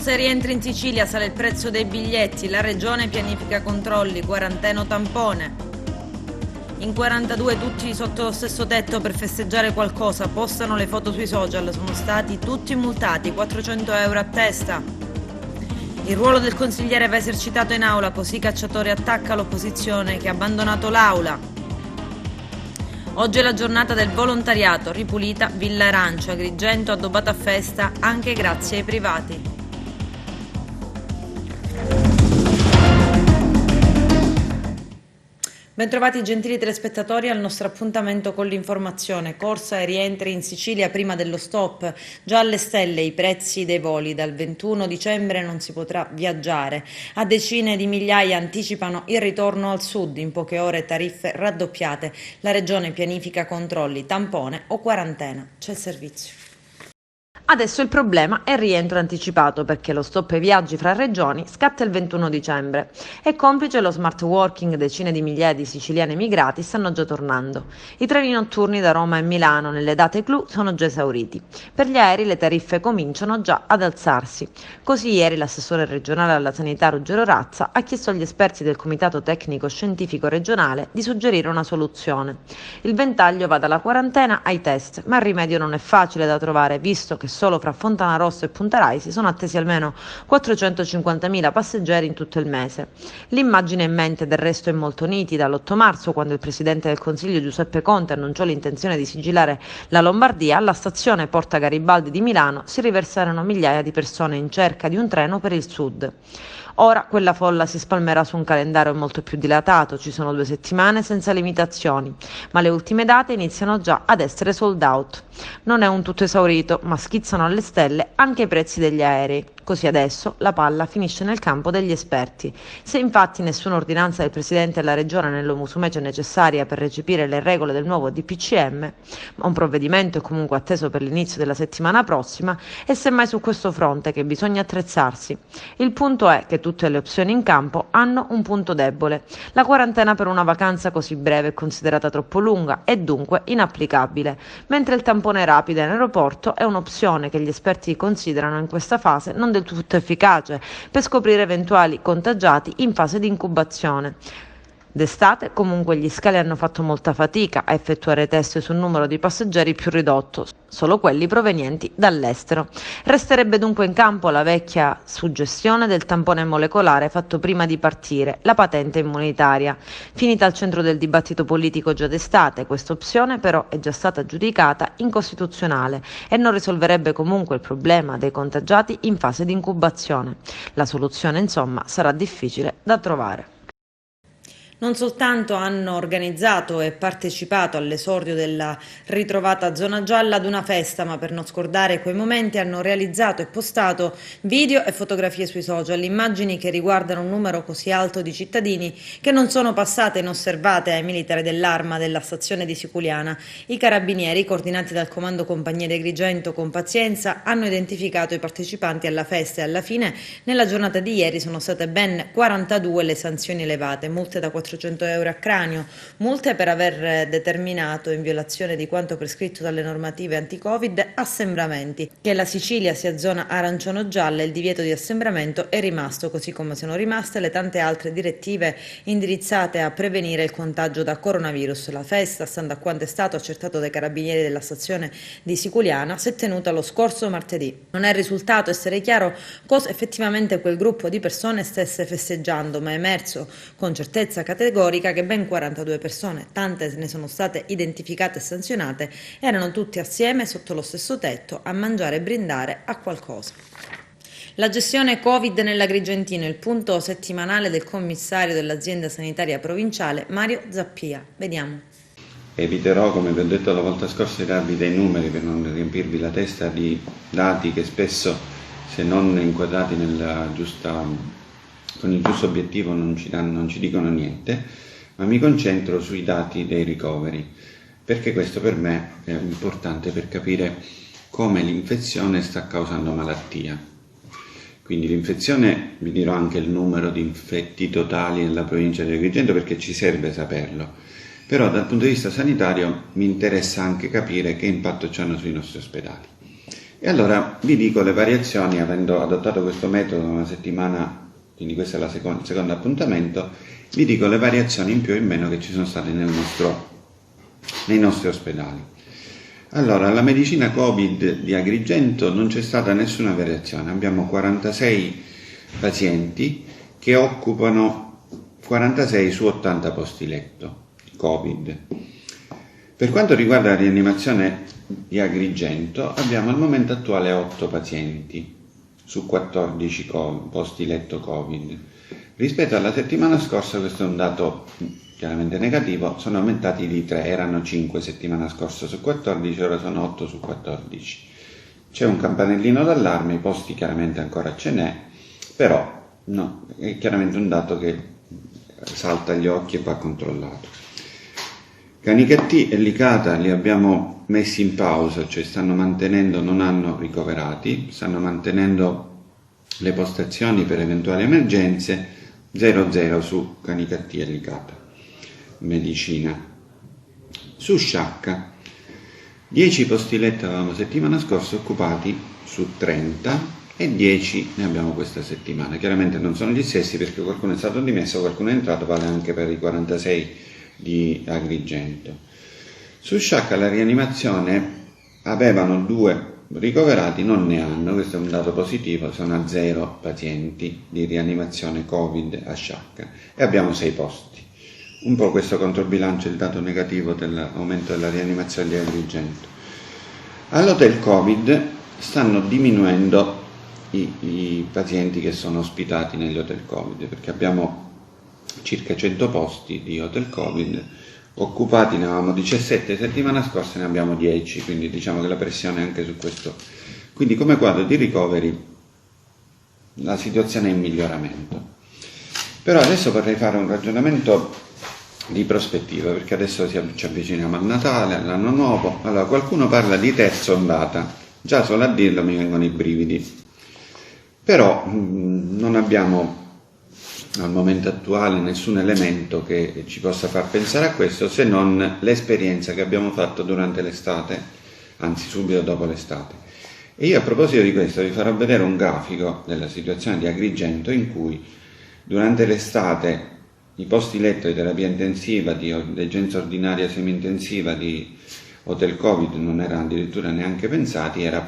Corsa e rientri in Sicilia, sale il prezzo dei biglietti, la regione pianifica controlli, quarantena tampone. In 42 tutti sotto lo stesso tetto per festeggiare qualcosa, postano le foto sui social, sono stati tutti multati, 400 euro a testa. Il ruolo del consigliere va esercitato in aula, così Cacciatore attacca l'opposizione che ha abbandonato l'aula. Oggi è la giornata del volontariato, ripulita Villa Arancia, Agrigento addobbata a festa anche grazie ai privati. Bentrovati gentili telespettatori al nostro appuntamento con l'informazione. Corsa e rientri in Sicilia prima dello stop. Già alle stelle i prezzi dei voli. Dal 21 dicembre non si potrà viaggiare. A decine di migliaia anticipano il ritorno al sud. In poche ore tariffe raddoppiate. La regione pianifica controlli, tampone o quarantena. C'è il servizio. Adesso il problema è il rientro anticipato perché lo stop ai viaggi fra regioni scatta il 21 dicembre e complice lo smart working decine di migliaia di siciliani emigrati stanno già tornando. I treni notturni da Roma e Milano nelle date clou sono già esauriti. Per gli aerei le tariffe cominciano già ad alzarsi. Così ieri l'assessore regionale alla sanità Ruggero Razza ha chiesto agli esperti del Comitato Tecnico Scientifico Regionale di suggerire una soluzione. Il ventaglio va dalla quarantena ai test, ma il rimedio non è facile da trovare visto che solo fra Fontanarossa e Punta Raisi sono attesi almeno 450.000 passeggeri in tutto il mese. L'immagine in mente del resto è molto nitida. L'8 marzo, quando il Presidente del Consiglio Giuseppe Conte annunciò l'intenzione di sigillare la Lombardia, alla stazione Porta Garibaldi di Milano si riversarono migliaia di persone in cerca di un treno per il sud. Ora quella folla si spalmerà su un calendario molto più dilatato, ci sono 2 settimane senza limitazioni, ma le ultime date iniziano già ad essere sold out. Non è un tutto esaurito, ma schizzano alle stelle anche i prezzi degli aerei. Così adesso la palla finisce nel campo degli esperti. Se infatti nessuna ordinanza del Presidente della Regione nello Musumeci è necessaria per recepire le regole del nuovo DPCM, ma un provvedimento è comunque atteso per l'inizio della settimana prossima, è semmai su questo fronte che bisogna attrezzarsi. Il punto è che tutte le opzioni in campo hanno un punto debole. La quarantena per una vacanza così breve è considerata troppo lunga e dunque inapplicabile, mentre il tampone rapido in aeroporto è un'opzione che gli esperti considerano in questa fase non del tutto efficace per scoprire eventuali contagiati in fase di incubazione. D'estate comunque gli scali hanno fatto molta fatica a effettuare test sul numero di passeggeri più ridotto, solo quelli provenienti dall'estero. Resterebbe dunque in campo la vecchia suggestione del tampone molecolare fatto prima di partire, la patente immunitaria. Finita al centro del dibattito politico già d'estate, questa opzione però è già stata giudicata incostituzionale e non risolverebbe comunque il problema dei contagiati in fase di incubazione. La soluzione, insomma, sarà difficile da trovare. Non soltanto hanno organizzato e partecipato all'esordio della ritrovata zona gialla ad una festa, ma per non scordare quei momenti hanno realizzato e postato video e fotografie sui social, immagini che riguardano un numero così alto di cittadini che non sono passate inosservate ai militari dell'Arma della stazione di Siculiana. I carabinieri, coordinati dal comando compagnia di Agrigento con pazienza, hanno identificato i partecipanti alla festa e alla fine, nella giornata di ieri, sono state ben 42 le sanzioni elevate, multe da 400 euro a cranio, multe per aver determinato, in violazione di quanto prescritto dalle normative anti-Covid, assembramenti. Che la Sicilia sia zona arancione-gialla, il divieto di assembramento è rimasto, così come sono rimaste le tante altre direttive indirizzate a prevenire il contagio da coronavirus. La festa, stando a quanto è stato accertato dai carabinieri della stazione di Siculiana, si è tenuta lo scorso martedì. Non è risultato essere chiaro cosa effettivamente quel gruppo di persone stesse festeggiando, ma è emerso con certezza categorica che ben 42 persone, tante ne sono state identificate e sanzionate, erano tutti assieme sotto lo stesso tetto a mangiare e brindare a qualcosa. La gestione Covid nell'Agrigentino, il punto settimanale del commissario dell'azienda sanitaria provinciale Mario Zappia. Vediamo. Eviterò, come vi ho detto la volta scorsa, di darvi dei numeri per non riempirvi la testa di dati che spesso, se non inquadrati con il giusto obiettivo, non ci dicono niente, ma mi concentro sui dati dei ricoveri, perché questo per me è importante per capire come l'infezione sta causando malattia. Quindi l'infezione, vi dirò anche il numero di infetti totali nella provincia di Agrigento perché ci serve saperlo, però dal punto di vista sanitario mi interessa anche capire che impatto hanno sui nostri ospedali. E allora vi dico le variazioni, avendo adottato questo metodo una settimana, quindi questo è il secondo appuntamento, vi dico le variazioni in più e in meno che ci sono state nei nostri ospedali. Allora, alla medicina Covid di Agrigento non c'è stata nessuna variazione, abbiamo 46 pazienti che occupano 46 su 80 posti letto Covid. Per quanto riguarda la rianimazione di Agrigento, abbiamo al momento attuale 8 pazienti su 14 posti letto Covid. Rispetto alla settimana scorsa, questo è un dato chiaramente negativo, sono aumentati di 3, erano 5 settimana scorsa su 14, ora sono 8 su 14. C'è un campanellino d'allarme, i posti chiaramente ancora ce n'è, però no, è chiaramente un dato che salta agli occhi e va controllato. Canicattì e Licata li abbiamo messi in pausa, cioè stanno mantenendo, non hanno ricoverati, stanno mantenendo le postazioni per eventuali emergenze, 0-0 su Canicattì e Licata. Medicina. Su Sciacca, 10 posti letto avevamo settimana scorsa occupati su 30 e 10 ne abbiamo questa settimana. Chiaramente non sono gli stessi perché qualcuno è stato dimesso, qualcuno è entrato, vale anche per i 46 di Agrigento. Su Sciacca la rianimazione avevano 2 ricoverati, non ne hanno, questo è un dato positivo, sono a 0 pazienti di rianimazione Covid a Sciacca e abbiamo 6 posti. Un po' questo controbilancia il dato negativo dell'aumento della rianimazione di Agrigento. All'hotel Covid stanno diminuendo i pazienti che sono ospitati negli hotel Covid, perché abbiamo circa 100 posti di hotel Covid occupati, ne avevamo 17 settimana scorsa, ne abbiamo 10, quindi diciamo che la pressione è anche su questo. Quindi come quadro di ricoveri la situazione è in miglioramento. Però adesso vorrei fare un ragionamento di prospettiva, perché adesso ci avviciniamo al Natale, all'anno nuovo. Allora qualcuno parla di terza ondata, già solo a dirlo mi vengono i brividi, però non abbiamo al momento attuale nessun elemento che ci possa far pensare a questo, se non l'esperienza che abbiamo fatto durante l'estate, anzi subito dopo l'estate. E io a proposito di questo vi farò vedere un grafico della situazione di Agrigento in cui durante l'estate i posti letto di terapia intensiva, di degenza ordinaria semi-intensiva, di hotel Covid non erano addirittura neanche pensati, era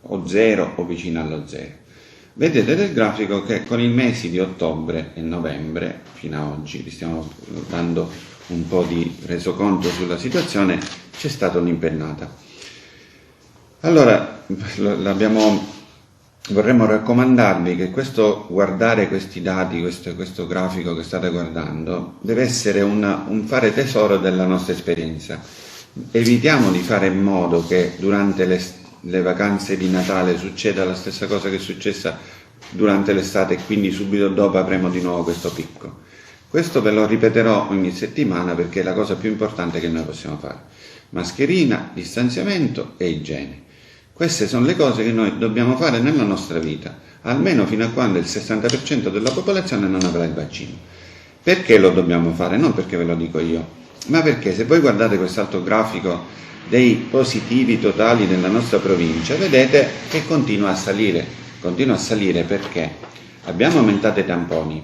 o 0 o vicino allo 0. Vedete nel grafico che con i mesi di ottobre e novembre, fino ad oggi, vi stiamo dando un po' di resoconto sulla situazione, c'è stata un'impennata. Allora, vorremmo raccomandarvi che guardare questi dati, questo grafico che state guardando, deve essere un fare tesoro della nostra esperienza. Evitiamo di fare in modo che durante le vacanze di Natale succeda la stessa cosa che è successa durante l'estate e quindi subito dopo avremo di nuovo questo picco. Questo ve lo ripeterò ogni settimana perché è la cosa più importante che noi possiamo fare. Mascherina, distanziamento e igiene. Queste sono le cose che noi dobbiamo fare nella nostra vita, almeno fino a quando il 60% della popolazione non avrà il vaccino. Perché lo dobbiamo fare? Non perché ve lo dico io, ma perché se voi guardate quest'altro grafico dei positivi totali nella nostra provincia, vedete che continua a salire perché abbiamo aumentato i tamponi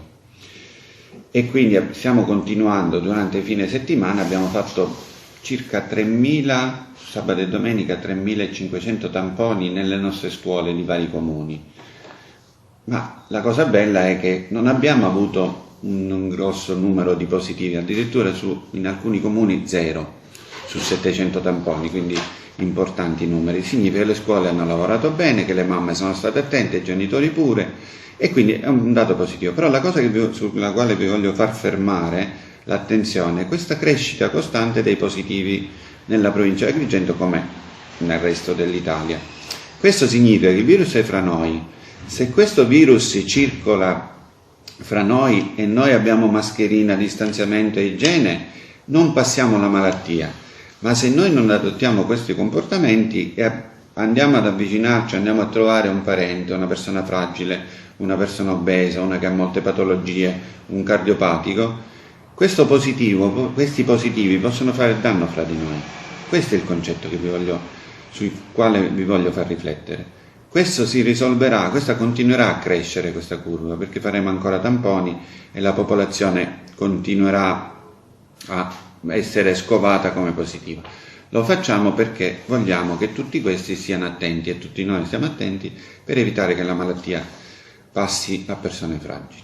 e quindi stiamo continuando durante il fine settimana, abbiamo fatto circa 3.000, sabato e domenica 3.500 tamponi nelle nostre scuole di vari comuni, ma la cosa bella è che non abbiamo avuto un grosso numero di positivi, addirittura in alcuni comuni 0 su 700 tamponi, quindi importanti numeri. Significa che le scuole hanno lavorato bene, che le mamme sono state attente, i genitori pure, e quindi è un dato positivo. Però la cosa sulla quale vi voglio far fermare l'attenzione è questa crescita costante dei positivi nella provincia di Agrigento come nel resto dell'Italia. Questo significa che il virus è fra noi. Se questo virus circola fra noi e noi abbiamo mascherina, distanziamento e igiene, non passiamo la malattia. Ma se noi non adottiamo questi comportamenti e andiamo ad avvicinarci, andiamo a trovare un parente, una persona fragile, una persona obesa, una che ha molte patologie, un cardiopatico, questi positivi possono fare danno fra di noi. Questo è il concetto che vi voglio sul quale vi voglio far riflettere. Questo si risolverà, questa continuerà a crescere questa curva, perché faremo ancora tamponi e la popolazione continuerà a essere scovata come positiva. Lo facciamo perché vogliamo che tutti questi stiano attenti e tutti noi stiamo attenti per evitare che la malattia passi a persone fragili.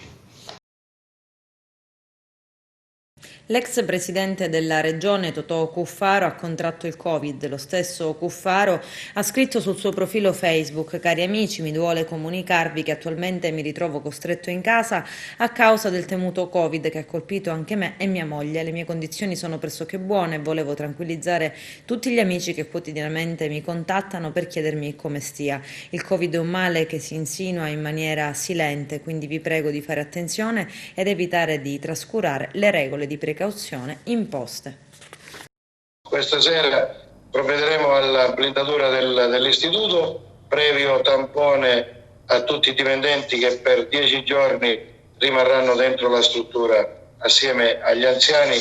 L'ex presidente della regione Totò Cuffaro ha contratto il Covid. Lo stesso Cuffaro ha scritto sul suo profilo Facebook: cari amici, mi duole comunicarvi che attualmente mi ritrovo costretto in casa a causa del temuto Covid che ha colpito anche me e mia moglie. Le mie condizioni sono pressoché buone e volevo tranquillizzare tutti gli amici che quotidianamente mi contattano per chiedermi come stia. Il Covid è un male che si insinua in maniera silente, quindi vi prego di fare attenzione ed evitare di trascurare le regole di precauzione imposte. Questa sera provvederemo alla blindatura dell'istituto, previo tampone a tutti i dipendenti che per 10 giorni rimarranno dentro la struttura assieme agli anziani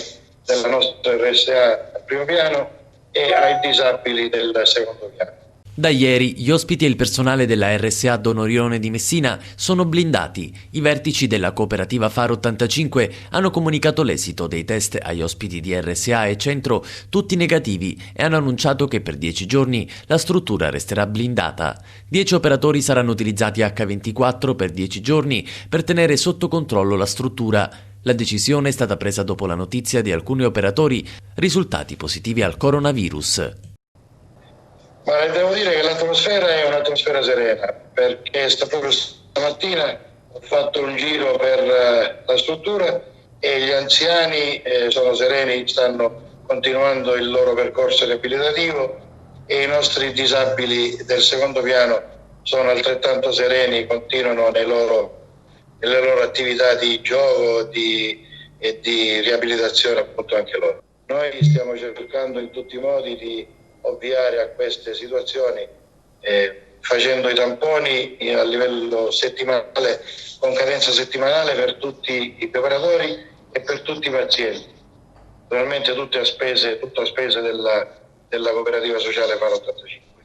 della nostra RSA al primo piano e ai disabili del secondo piano. Da ieri gli ospiti e il personale della RSA Don Orione di Messina sono blindati. I vertici della cooperativa Faro 85 hanno comunicato l'esito dei test agli ospiti di RSA e Centro, tutti negativi, e hanno annunciato che per 10 giorni la struttura resterà blindata. 10 operatori saranno utilizzati H24 per 10 giorni per tenere sotto controllo la struttura. La decisione è stata presa dopo la notizia di alcuni operatori risultati positivi al coronavirus. Ma devo dire che l'atmosfera è un'atmosfera serena, perché proprio stamattina ho fatto un giro per la struttura e gli anziani sono sereni, stanno continuando il loro percorso riabilitativo e i nostri disabili del secondo piano sono altrettanto sereni, continuano nelle loro attività di gioco e di riabilitazione, appunto, anche loro. Noi stiamo cercando in tutti i modi di ovviare a queste situazioni facendo i tamponi a livello settimanale, con cadenza settimanale per tutti i operatori e per tutti i pazienti, naturalmente tutto a spese della cooperativa sociale Faro 85.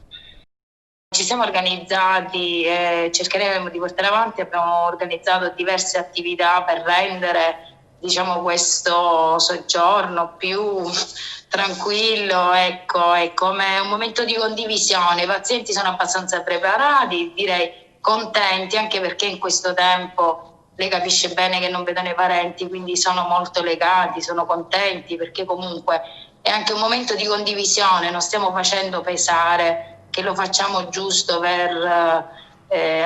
Ci siamo organizzati e cercheremo di portare avanti, abbiamo organizzato diverse attività per rendere, questo soggiorno più tranquillo, ecco, è come un momento di condivisione. I pazienti sono abbastanza preparati, direi contenti, anche perché in questo tempo lei capisce bene che non vedono i parenti, quindi sono molto legati, sono contenti, perché comunque è anche un momento di condivisione, non stiamo facendo pesare che lo facciamo giusto per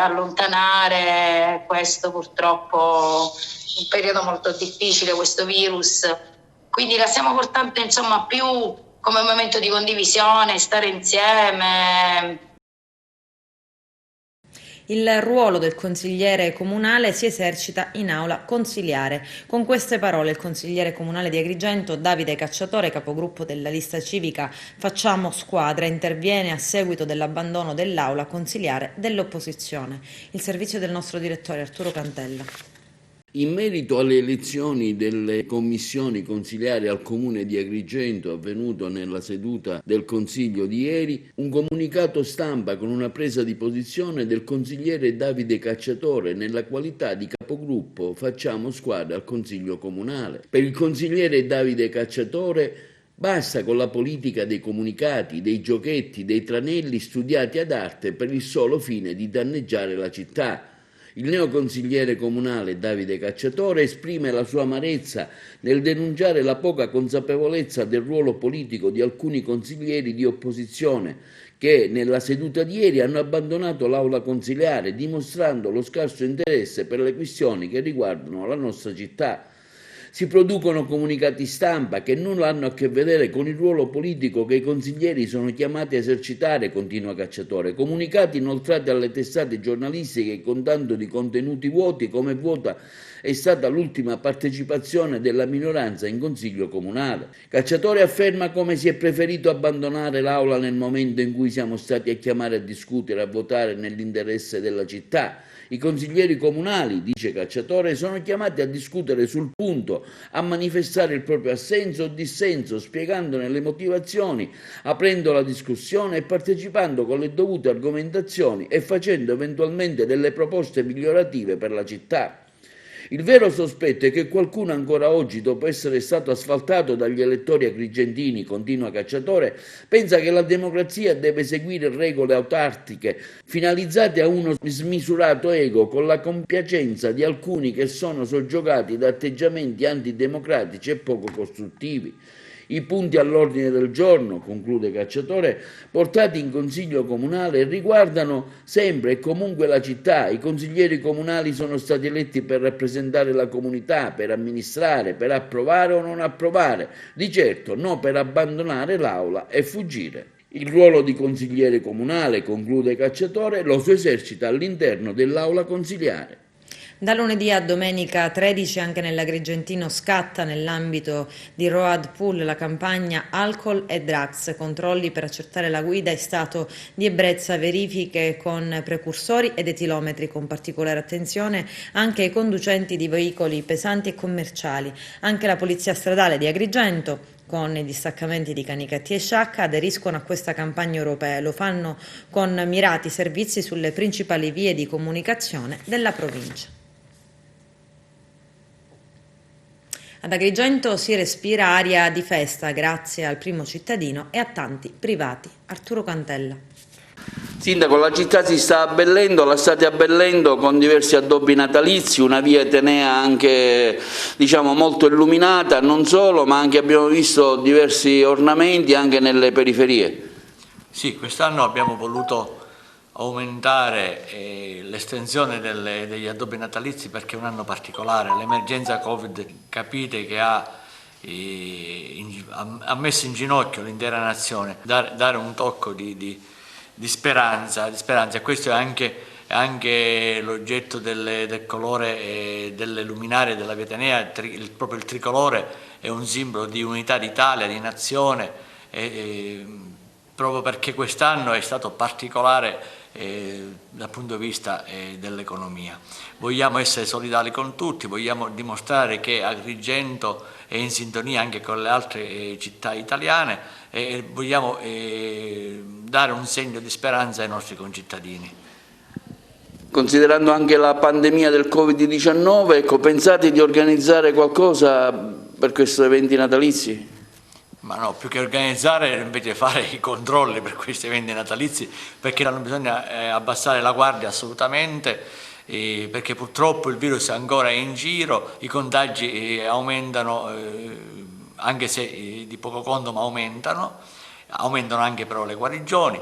allontanare questo purtroppo un periodo molto difficile, questo virus. Quindi la stiamo portando più come un momento di condivisione, stare insieme. Il ruolo del consigliere comunale si esercita in aula consiliare. Con queste parole il consigliere comunale di Agrigento, Davide Cacciatore, capogruppo della lista civica Facciamo Squadra, interviene a seguito dell'abbandono dell'aula consiliare dell'opposizione. Il servizio del nostro direttore Arturo Cantella. In merito alle elezioni delle commissioni consiliari al Comune di Agrigento avvenuto nella seduta del Consiglio di ieri, un comunicato stampa con una presa di posizione del consigliere Davide Cacciatore nella qualità di capogruppo Facciamo Squadra al Consiglio Comunale. Per il consigliere Davide Cacciatore basta con la politica dei comunicati, dei giochetti, dei tranelli studiati ad arte per il solo fine di danneggiare la città. Il neoconsigliere comunale Davide Cacciatore esprime la sua amarezza nel denunciare la poca consapevolezza del ruolo politico di alcuni consiglieri di opposizione che nella seduta di ieri hanno abbandonato l'aula consiliare, dimostrando lo scarso interesse per le questioni che riguardano la nostra città. Si producono comunicati stampa che nulla hanno a che vedere con il ruolo politico che i consiglieri sono chiamati a esercitare, continua Cacciatore. Comunicati inoltrati alle testate giornalistiche con tanto di contenuti vuoti come vuota è stata l'ultima partecipazione della minoranza in Consiglio Comunale. Cacciatore afferma come si è preferito abbandonare l'aula nel momento in cui siamo stati a chiamare a discutere, a votare nell'interesse della città. I consiglieri comunali, dice Cacciatore, sono chiamati a discutere sul punto diritto a manifestare il proprio assenso o dissenso, spiegandone le motivazioni, aprendo la discussione e partecipando con le dovute argomentazioni e facendo eventualmente delle proposte migliorative per la città. Il vero sospetto è che qualcuno ancora oggi, dopo essere stato asfaltato dagli elettori agrigentini, continua Cacciatore, pensa che la democrazia deve seguire regole autarchiche, finalizzate a uno smisurato ego, con la compiacenza di alcuni che sono soggiogati da atteggiamenti antidemocratici e poco costruttivi. I punti all'ordine del giorno, conclude Cacciatore, portati in Consiglio Comunale riguardano sempre e comunque la città. I consiglieri comunali sono stati eletti per rappresentare la comunità, per amministrare, per approvare o non approvare, di certo non per abbandonare l'aula e fuggire. Il ruolo di consigliere comunale, conclude Cacciatore, lo si esercita all'interno dell'aula consiliare. Da lunedì a domenica 13 anche nell'Agrigentino scatta nell'ambito di Road Pool la campagna Alcol e Drugs, controlli per accertare la guida e stato di ebbrezza, verifiche con precursori ed etilometri, con particolare attenzione anche ai conducenti di veicoli pesanti e commerciali. Anche la Polizia Stradale di Agrigento con i distaccamenti di Canicattì e Sciacca aderiscono a questa campagna europea. Lo fanno con mirati servizi sulle principali vie di comunicazione della provincia. Ad Agrigento si respira aria di festa grazie al primo cittadino e a tanti privati. Arturo Cantella. Sindaco, la città si sta abbellendo, la state abbellendo con diversi addobbi natalizi, una via Atenea anche molto illuminata, non solo, ma anche abbiamo visto diversi ornamenti anche nelle periferie. Sì, quest'anno abbiamo voluto aumentare l'estensione degli addobbi natalizi perché è un anno particolare. L'emergenza Covid, capite che ha messo in ginocchio l'intera nazione, dare un tocco di speranza, e questo è anche l'oggetto del colore delle luminarie della via Atenea. Proprio il tricolore è un simbolo di unità d'Italia, di nazione, proprio perché quest'anno è stato particolare dal punto di vista dell'economia. Vogliamo essere solidali con tutti, vogliamo dimostrare che Agrigento è in sintonia anche con le altre città italiane e vogliamo dare un segno di speranza ai nostri concittadini. Considerando anche la pandemia del Covid-19, pensate di organizzare qualcosa per questi eventi natalizi? Ma no, più che organizzare invece fare i controlli per questi eventi natalizi, perché non bisogna abbassare la guardia assolutamente, perché purtroppo il virus è ancora in giro, i contagi aumentano, anche se di poco conto, ma aumentano anche però le guarigioni,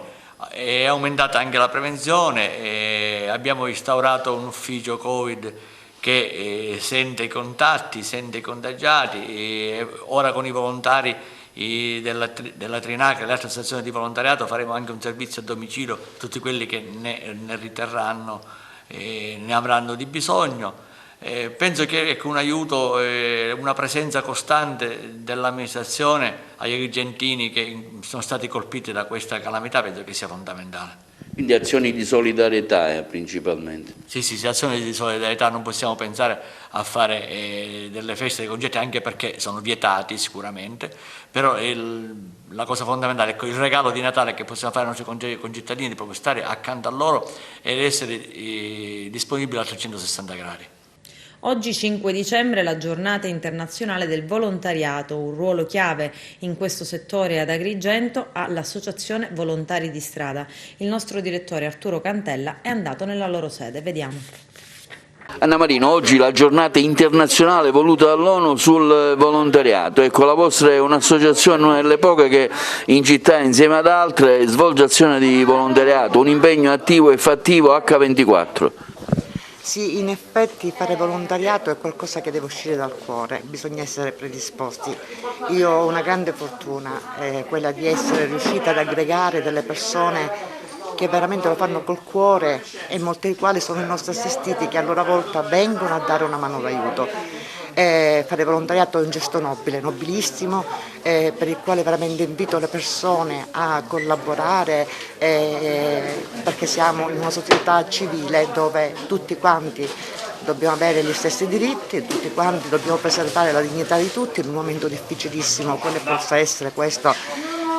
è aumentata anche la prevenzione, abbiamo instaurato un ufficio Covid che sente i contatti, sente i contagiati, e ora con i volontari della Trinac e le altre stazioni di volontariato faremo anche un servizio a domicilio, tutti quelli che ne riterranno e ne avranno di bisogno. Penso che un aiuto, una presenza costante dell'amministrazione agli agrigentini che sono stati colpiti da questa calamità penso che sia fondamentale. Quindi azioni di solidarietà principalmente. Sì, azioni di solidarietà, non possiamo pensare a fare delle feste, dei concerti, anche perché sono vietati sicuramente, però la cosa fondamentale è il regalo di Natale che possiamo fare ai nostri concittadini, proprio stare accanto a loro ed essere disponibili a 360 gradi. Oggi 5 dicembre è la giornata internazionale del volontariato, un ruolo chiave in questo settore ad Agrigento ha l'Associazione Volontari di Strada. Il nostro direttore Arturo Cantella è andato nella loro sede, vediamo. Anna Marino, oggi la giornata internazionale voluta dall'ONU sul volontariato. Ecco, la vostra è un'associazione, una delle poche che in città insieme ad altre svolge azione di volontariato, un impegno attivo e fattivo H24. Sì, in effetti fare volontariato è qualcosa che deve uscire dal cuore, bisogna essere predisposti. Io ho una grande fortuna, quella di essere riuscita ad aggregare delle persone che veramente lo fanno col cuore e molti dei quali sono i nostri assistiti che a loro volta vengono a dare una mano d'aiuto. Fare volontariato è un gesto nobile, nobilissimo, per il quale veramente invito le persone a collaborare perché siamo in una società civile dove tutti quanti dobbiamo avere gli stessi diritti, tutti quanti dobbiamo preservare la dignità di tutti in un momento difficilissimo, quale possa essere questo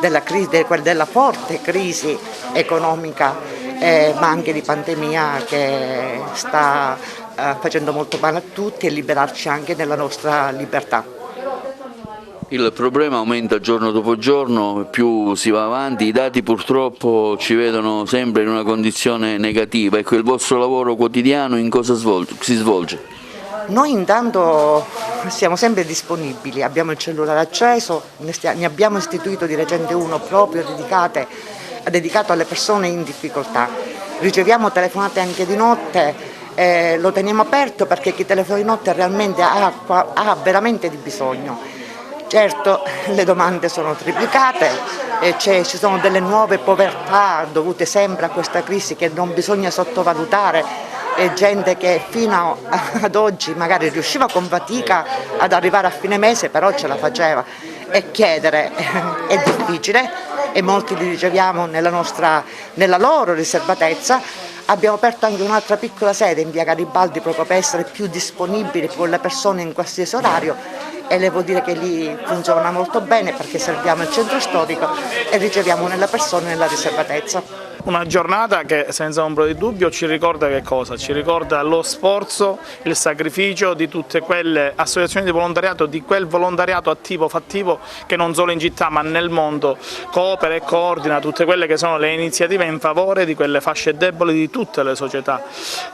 della crisi, della forte crisi economica, ma anche di pandemia che sta facendo molto male a tutti, e liberarci anche della nostra libertà. Il problema aumenta giorno dopo giorno, più si va avanti, i dati purtroppo ci vedono sempre in una condizione negativa. Ecco, il vostro lavoro quotidiano in cosa si svolge? Noi intanto siamo sempre disponibili, abbiamo il cellulare acceso, ne abbiamo istituito di recente uno proprio dedicato alle persone in difficoltà. Riceviamo telefonate anche di notte, lo teniamo aperto perché chi telefona di notte realmente ha veramente di bisogno. Certo, le domande sono triplicate, ci sono delle nuove povertà dovute sempre a questa crisi che non bisogna sottovalutare, gente che fino ad oggi magari riusciva con fatica ad arrivare a fine mese, però ce la faceva, e chiedere è difficile, e molti li riceviamo nella loro riservatezza. Abbiamo aperto anche un'altra piccola sede in via Garibaldi proprio per essere più disponibili con le persone in qualsiasi orario, e le devo dire che lì funziona molto bene perché serviamo il centro storico e riceviamo nelle persone nella riservatezza. Una giornata che senza ombra di dubbio ci ricorda che cosa? Ci ricorda lo sforzo, il sacrificio di tutte quelle associazioni di volontariato, di quel volontariato attivo, fattivo, che non solo in città ma nel mondo coopera e coordina tutte quelle che sono le iniziative in favore di quelle fasce deboli di tutte le società.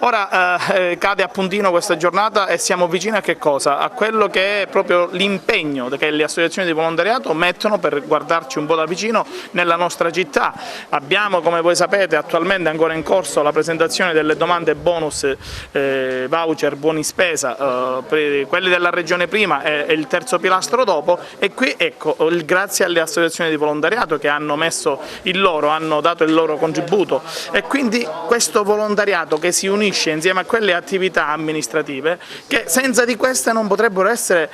Ora cade a puntino questa giornata e siamo vicini a che cosa? A quello che è proprio l'impegno che le associazioni di volontariato mettono per guardarci un po' da vicino nella nostra città. Abbiamo, come voi sapete, attualmente ancora in corso la presentazione delle domande bonus, voucher, buoni spesa, quelli della regione prima e il terzo pilastro dopo, e qui ecco, grazie alle associazioni di volontariato che hanno messo hanno dato il loro contributo, e quindi questo volontariato che si unisce insieme a quelle attività amministrative che senza di queste non potrebbero essere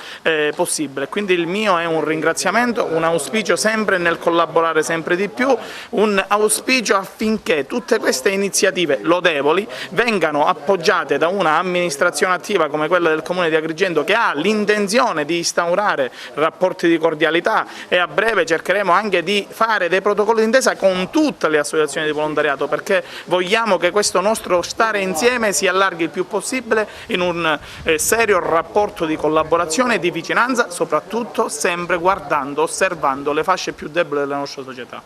possibile. Quindi il mio è un ringraziamento, un auspicio sempre nel collaborare sempre di più, un auspicio affinché tutte queste iniziative lodevoli vengano appoggiate da una amministrazione attiva come quella del Comune di Agrigento, che ha l'intenzione di instaurare rapporti di cordialità, e a breve cercheremo anche di fare dei protocolli d'intesa con tutte le associazioni di volontariato, perché vogliamo che questo nostro stare insieme si allarghi il più possibile in un serio rapporto di collaborazione e di vicinanza, soprattutto sempre guardando, osservando le fasce più deboli della nostra società.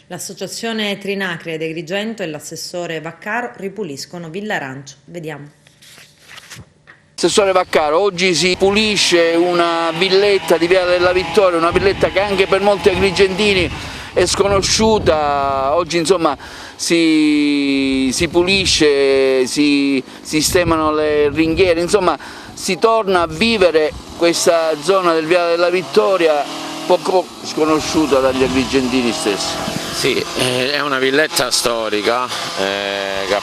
L'associazione Trinacria di Agrigento e l'assessore Vaccaro ripuliscono Villa Arancio. Vediamo. Assessore Vaccaro, oggi si pulisce una villetta di Via della Vittoria, una villetta che anche per molti agrigentini è sconosciuta. Oggi insomma si pulisce, si sistemano le ringhiere, insomma si torna a vivere questa zona del Via della Vittoria poco sconosciuta dagli agrigentini stessi. Sì, è una villetta storica che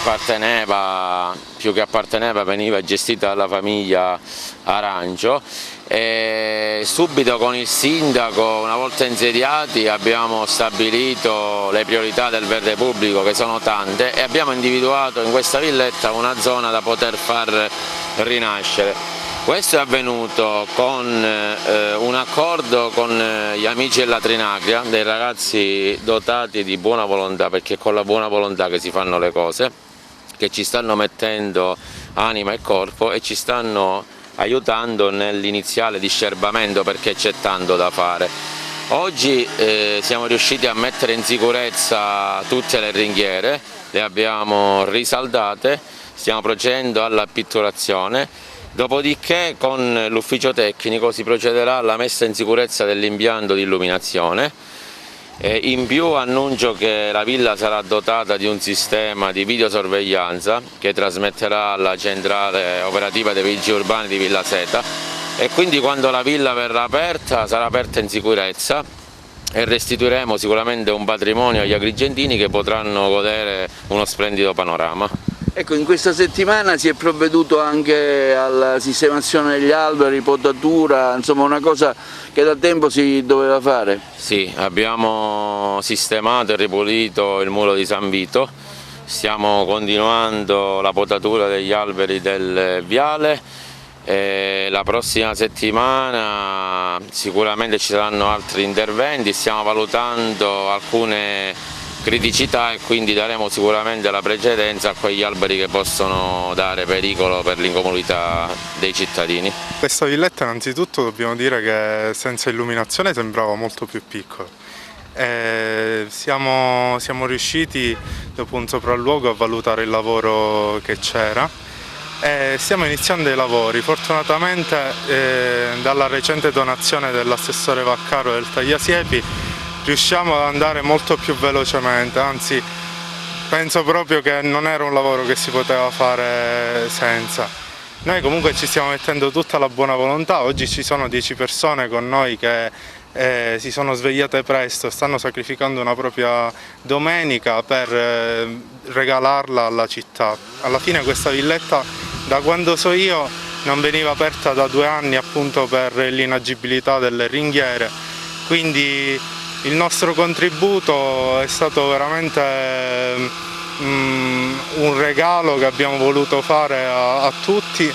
più che apparteneva, veniva gestita dalla famiglia Arancio, e subito con il sindaco, una volta insediati, abbiamo stabilito le priorità del verde pubblico, che sono tante, e abbiamo individuato in questa villetta una zona da poter far rinascere. Questo è avvenuto con un accordo con gli amici della Trinacria, dei ragazzi dotati di buona volontà, perché è con la buona volontà che si fanno le cose, che ci stanno mettendo anima e corpo e ci stanno aiutando nell'iniziale discerbamento, perché c'è tanto da fare. Oggi siamo riusciti a mettere in sicurezza tutte le ringhiere, le abbiamo risaldate, stiamo procedendo alla pitturazione. Dopodiché con l'ufficio tecnico si procederà alla messa in sicurezza dell'impianto di illuminazione. In più annuncio che la villa sarà dotata di un sistema di videosorveglianza che trasmetterà alla centrale operativa dei vigili urbani di Villa Seta, e quindi quando la villa verrà aperta sarà aperta in sicurezza, e restituiremo sicuramente un patrimonio agli agrigentini che potranno godere uno splendido panorama. Ecco, in questa settimana si è provveduto anche alla sistemazione degli alberi, potatura, insomma una cosa che da tempo si doveva fare. Sì, abbiamo sistemato e ripulito il muro di San Vito, stiamo continuando la potatura degli alberi del viale. La prossima settimana sicuramente ci saranno altri interventi, stiamo valutando alcune criticità e quindi daremo sicuramente la precedenza a quegli alberi che possono dare pericolo per l'incolumità dei cittadini. Questa villetta innanzitutto dobbiamo dire che senza illuminazione sembrava molto più piccola. Siamo riusciti dopo un sopralluogo a valutare il lavoro che c'era e stiamo iniziando i lavori. Fortunatamente dalla recente donazione dell'assessore Vaccaro del Tagliasiepi riusciamo ad andare molto più velocemente, anzi penso proprio che non era un lavoro che si poteva fare senza. Noi comunque ci stiamo mettendo tutta la buona volontà, oggi ci sono 10 persone con noi che si sono svegliate presto, stanno sacrificando una propria domenica per regalarla alla città. Alla fine questa villetta, da quando so io, non veniva aperta da 2 anni appunto per l'inagibilità delle ringhiere, quindi il nostro contributo è stato veramente un regalo che abbiamo voluto fare a tutti,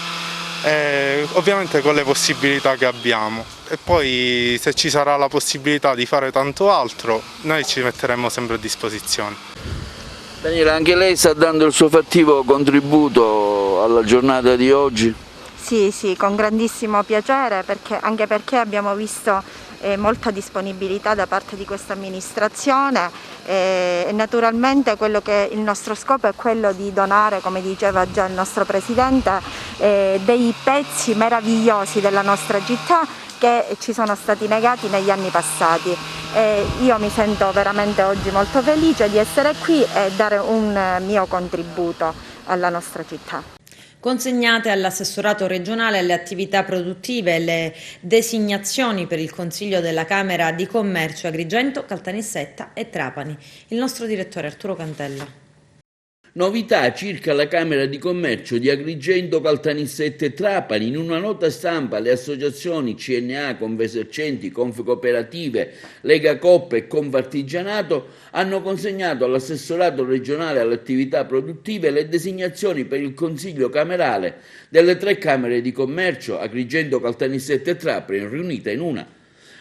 ovviamente con le possibilità che abbiamo. E poi se ci sarà la possibilità di fare tanto altro, noi ci metteremo sempre a disposizione. Daniela, anche lei sta dando il suo fattivo contributo alla giornata di oggi? Sì, con grandissimo piacere, anche perché abbiamo visto molta disponibilità da parte di questa amministrazione e naturalmente il nostro scopo è quello di donare, come diceva già il nostro Presidente, dei pezzi meravigliosi della nostra città che ci sono stati negati negli anni passati. Io mi sento veramente oggi molto felice di essere qui e dare un mio contributo alla nostra città. Consegnate all'assessorato regionale alle attività produttive le designazioni per il Consiglio della Camera di Commercio Agrigento, Caltanissetta e Trapani. Il nostro direttore Arturo Cantella. Novità circa la Camera di Commercio di Agrigento, Caltanissetta e Trapani. In una nota stampa le associazioni CNA, Confesercenti, Confcooperative, Lega Coop e Confartigianato hanno consegnato all'assessorato regionale alle attività produttive le designazioni per il Consiglio camerale delle 3 Camere di Commercio, Agrigento, Caltanissetta e Trapani, riunite in una.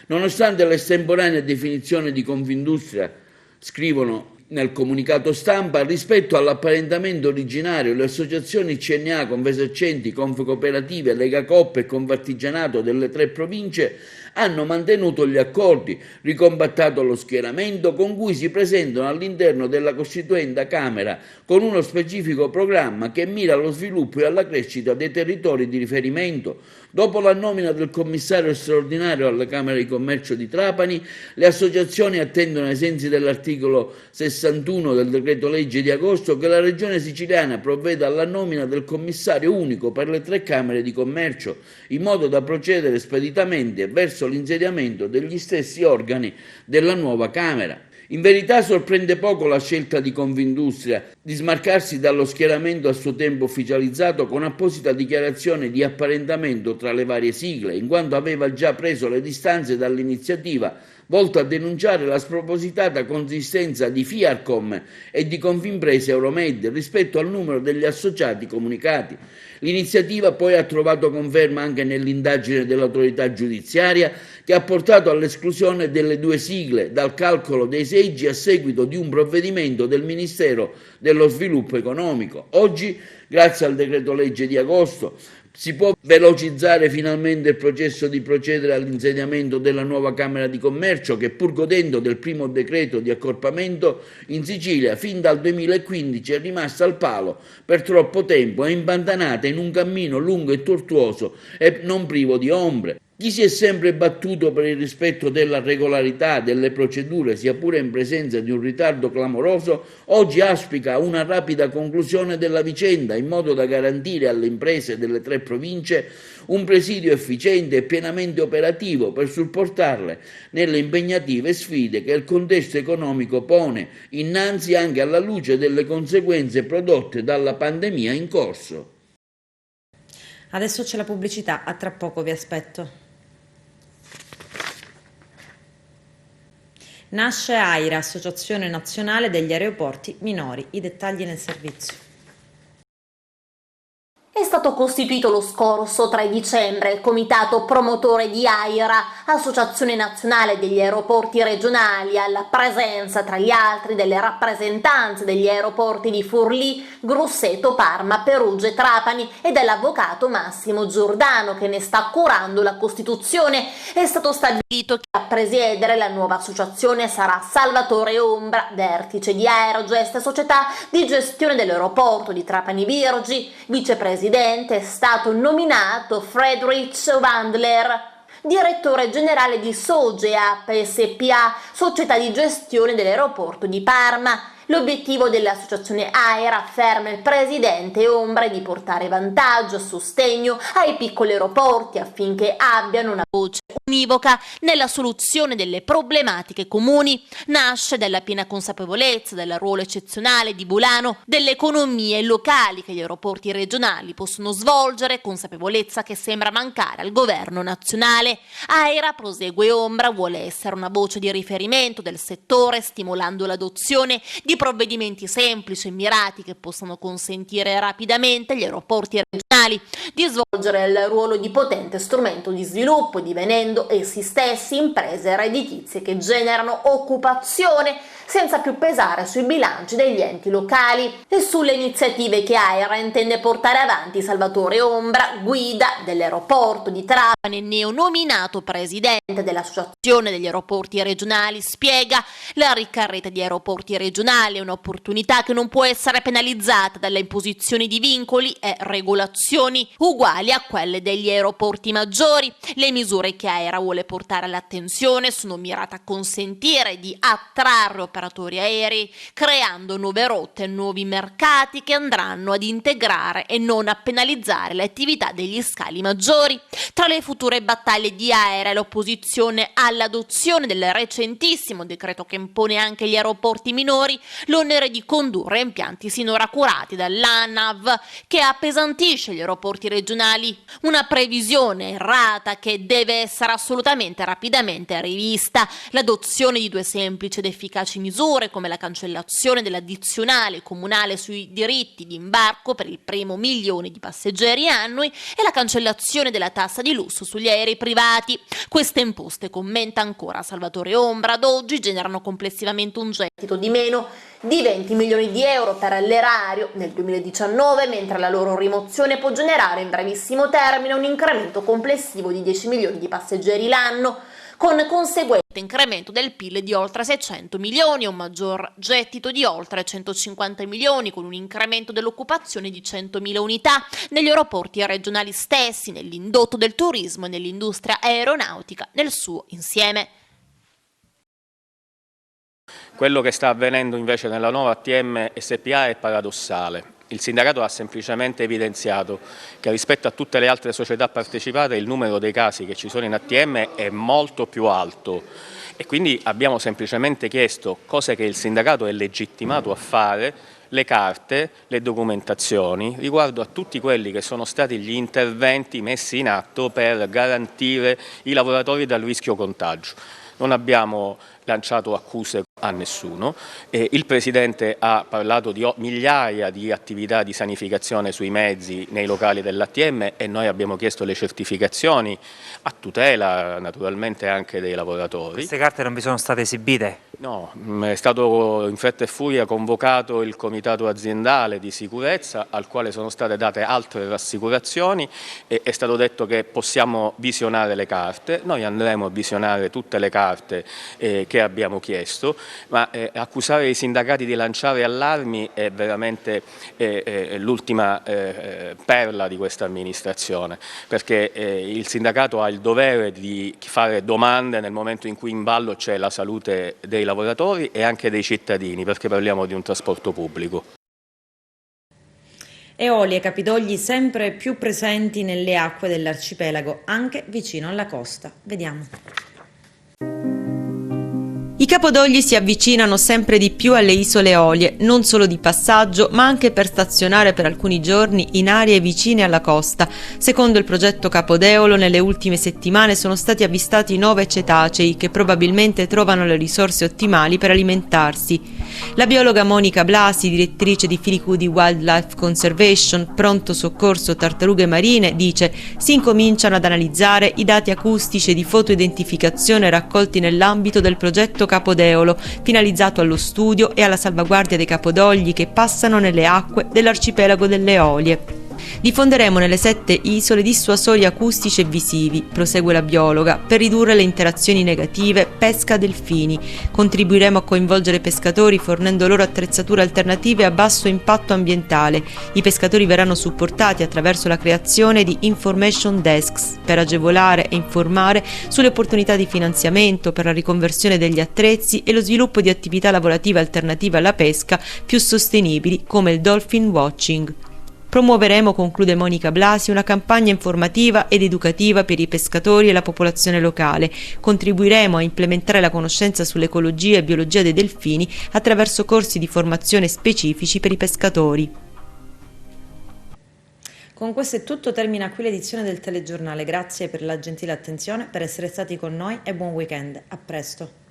Nonostante l'estemporanea definizione di Confindustria, scrivono nel comunicato stampa, rispetto all'apparentamento originario, le associazioni CNA, Confesercenti, Confcooperative, Lega Coop e Confartigianato delle 3 province hanno mantenuto gli accordi, ricombattato lo schieramento con cui si presentano all'interno della Costituenda Camera con uno specifico programma che mira allo sviluppo e alla crescita dei territori di riferimento. Dopo la nomina del commissario straordinario alla Camera di Commercio di Trapani, le associazioni attendono ai sensi dell'articolo 61 del decreto legge di agosto che la Regione Siciliana provveda alla nomina del commissario unico per le 3 Camere di Commercio, in modo da procedere speditamente verso l'insediamento degli stessi organi della nuova Camera. In verità sorprende poco la scelta di Confindustria di smarcarsi dallo schieramento a suo tempo ufficializzato con apposita dichiarazione di apparentamento tra le varie sigle, in quanto aveva già preso le distanze dall'iniziativa volta a denunciare la spropositata consistenza di Fiarcom e di Confimprese Euromed rispetto al numero degli associati comunicati. L'iniziativa poi ha trovato conferma anche nell'indagine dell'autorità giudiziaria che ha portato all'esclusione delle 2 sigle dal calcolo dei seggi a seguito di un provvedimento del Ministero dello Sviluppo Economico. Oggi, grazie al decreto legge di agosto, si può velocizzare finalmente il processo di procedere all'insediamento della nuova Camera di Commercio che, pur godendo del primo decreto di accorpamento, in Sicilia fin dal 2015 è rimasta al palo per troppo tempo e impantanata in un cammino lungo e tortuoso e non privo di ombre. Chi si è sempre battuto per il rispetto della regolarità delle procedure, sia pure in presenza di un ritardo clamoroso, oggi auspica una rapida conclusione della vicenda in modo da garantire alle imprese delle 3 province un presidio efficiente e pienamente operativo per supportarle nelle impegnative sfide che il contesto economico pone innanzi anche alla luce delle conseguenze prodotte dalla pandemia in corso. Adesso c'è la pubblicità, a tra poco vi aspetto. Nasce AIRA, Associazione Nazionale degli Aeroporti Minori. I dettagli nel servizio. È stato costituito lo scorso 3 dicembre il comitato promotore di AIRA, Associazione Nazionale degli Aeroporti Regionali, alla presenza tra gli altri delle rappresentanze degli aeroporti di Forlì, Grosseto, Parma, Perugia e Trapani e dell'avvocato Massimo Giordano, che ne sta curando la costituzione. È stato stabilito che a presiedere la nuova associazione sarà Salvatore Ombra, vertice di Aerogest, società di gestione dell'aeroporto di Trapani Birgi. Vicepresidente è stato nominato Friedrich Wandler, direttore generale di Sogeap SpA, società di gestione dell'aeroporto di Parma. L'obiettivo dell'associazione AIRA, afferma il presidente Ombra, è di portare vantaggio e sostegno ai piccoli aeroporti affinché abbiano una voce univoca nella soluzione delle problematiche comuni. Nasce dalla piena consapevolezza del ruolo eccezionale di volano delle economie locali che gli aeroporti regionali possono svolgere, consapevolezza che sembra mancare al governo nazionale. AIRA, prosegue Ombra, vuole essere una voce di riferimento del settore, stimolando l'adozione di provvedimenti semplici e mirati che possano consentire rapidamente agli aeroporti regionali di svolgere il ruolo di potente strumento di sviluppo, divenendo essi stessi imprese redditizie che generano occupazione senza più pesare sui bilanci degli enti locali. E sulle iniziative che AIRA intende portare avanti, Salvatore Ombra, guida dell'aeroporto di Trapani e neonominato presidente dell'Associazione degli Aeroporti Regionali, spiega: la ricca rete di aeroporti regionali è un'opportunità che non può essere penalizzata dalle imposizioni di vincoli e regolazioni uguali a quelle degli aeroporti maggiori. Le misure che AIRA vuole portare all'attenzione sono mirate a consentire di attrarre operatori aerei, creando nuove rotte e nuovi mercati che andranno ad integrare e non a penalizzare le attività degli scali maggiori. Tra le future battaglie di AIRA è l'opposizione all'adozione del recentissimo decreto che impone anche agli aeroporti minori l'onere di condurre impianti sinora curati dall'ANAV, che appesantisce gli aeroporti regionali. Una previsione errata che deve essere assolutamente rapidamente rivista. L'adozione di 2 semplici ed efficaci misure, come la cancellazione dell'addizionale comunale sui diritti di imbarco per il primo 1.000.000 di passeggeri annui e la cancellazione della tassa di lusso sugli aerei privati. Queste imposte, commenta ancora Salvatore Ombra, ad oggi generano complessivamente un gettito di meno di 20 milioni di euro per l'erario nel 2019, mentre la loro rimozione può generare in brevissimo termine un incremento complessivo di 10 milioni di passeggeri l'anno, con conseguente incremento del PIL di oltre 600 milioni e un maggior gettito di oltre 150 milioni, con un incremento dell'occupazione di 100.000 unità negli aeroporti regionali stessi, nell'indotto del turismo e nell'industria aeronautica nel suo insieme. Quello che sta avvenendo invece nella nuova ATM SpA è paradossale. Il sindacato ha semplicemente evidenziato che rispetto a tutte le altre società partecipate il numero dei casi che ci sono in ATM è molto più alto e quindi abbiamo semplicemente chiesto, cose che il sindacato è legittimato a fare, le carte, le documentazioni riguardo a tutti quelli che sono stati gli interventi messi in atto per garantire i lavoratori dal rischio contagio. Non abbiamo lanciato accuse a nessuno, il Presidente ha parlato di migliaia di attività di sanificazione sui mezzi nei locali dell'ATM e noi abbiamo chiesto le certificazioni a tutela naturalmente anche dei lavoratori. Queste carte non vi sono state esibite? No, è stato in fretta e furia convocato il comitato aziendale di sicurezza al quale sono state date altre rassicurazioni e è stato detto che possiamo visionare le carte. Noi andremo a visionare tutte le carte che abbiamo chiesto, ma accusare i sindacati di lanciare allarmi è veramente l'ultima perla di questa amministrazione, perché il sindacato ha il dovere di fare domande nel momento in cui in ballo c'è la salute dei lavoratori e anche dei cittadini, perché parliamo di un trasporto pubblico. Eolie e capitogli sempre più presenti nelle acque dell'arcipelago, anche vicino alla costa. Vediamo. I capodogli si avvicinano sempre di più alle isole Eolie, non solo di passaggio, ma anche per stazionare per alcuni giorni in aree vicine alla costa. Secondo il progetto Capodeolo, nelle ultime settimane sono stati avvistati 9 cetacei che probabilmente trovano le risorse ottimali per alimentarsi. La biologa Monica Blasi, direttrice di Filicudi Wildlife Conservation, pronto soccorso tartarughe marine, dice: si incominciano ad analizzare i dati acustici e di fotoidentificazione raccolti nell'ambito del progetto Capodeolo, finalizzato allo studio e alla salvaguardia dei capodogli che passano nelle acque dell'arcipelago delle Eolie. Diffonderemo nelle 7 isole dissuasori acustici e visivi, prosegue la biologa, per ridurre le interazioni negative pesca-delfini. Contribuiremo a coinvolgere i pescatori fornendo loro attrezzature alternative a basso impatto ambientale. I pescatori verranno supportati attraverso la creazione di information desks per agevolare e informare sulle opportunità di finanziamento per la riconversione degli attrezzi e lo sviluppo di attività lavorative alternative alla pesca più sostenibili come il dolphin watching. Promuoveremo, conclude Monica Blasi, una campagna informativa ed educativa per i pescatori e la popolazione locale. Contribuiremo a implementare la conoscenza sull'ecologia e biologia dei delfini attraverso corsi di formazione specifici per i pescatori. Con questo è tutto, termina qui l'edizione del telegiornale. Grazie per la gentile attenzione, per essere stati con noi e buon weekend. A presto.